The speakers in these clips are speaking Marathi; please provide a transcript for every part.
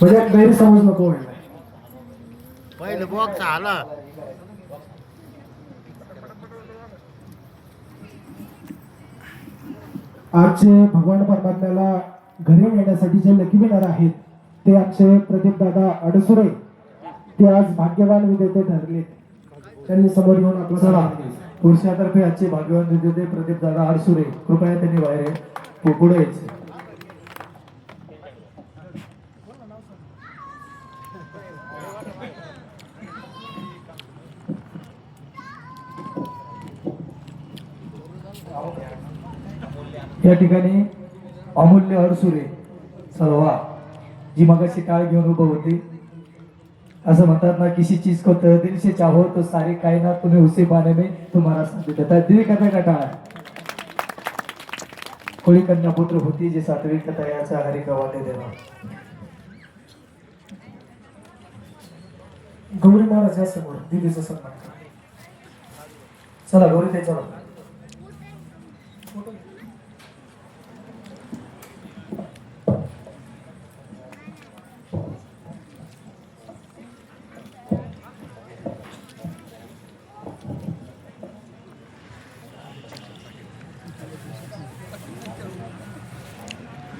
म्हणजे गैरसमज नको व्हायला. पहिलं बॉक्स आला. आजचे भगवान परमात्म्याला घरी नेण्यासाठी जे लकी विनर आहेत ते आमचे प्रदीप दादा अडसुरे. ते आज भाग्यवान विजेते ठरले. त्यांनी समोर येऊन आपला चला पुरुषातर्फे आजचे भाग्यवान विजेते प्रदीप दादा अडसुरे, कृपया त्यांनी बाहेर पुढे यायचे. या ठिकाणी अमूल्य अडसुरे सलवा जी मगाशी टाळ घेऊन उभं होती. असं म्हणतात ना, किसी चीज को दिल से चाहो तो सारी कायनात तुम्हें उसी पाने में तुम्हारा साथ देता है. दिल करता का टाळ. कोळी कन्या पुत्र होती जे सात्विक तयाचा हरी गवाले देवा. गौरी महाराज या समोर दिदीचा सन्मान करा. चला गौरी ते चला.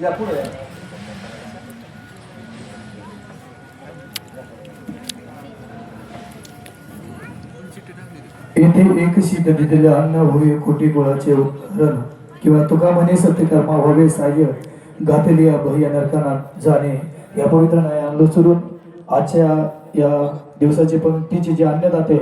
या पुढे या. येथे एक शीत दिलेले अन्न होय कोटी गुळाचे उत्तरण किंवा तुका म्हणे सत्यकर्मा व्हावे साह्य घातली या भय नरकाना जाणे. या पवित्र नाही आणलो सुरून आजच्या या दिवसाचे पंक्तीचे जे अन्नदाते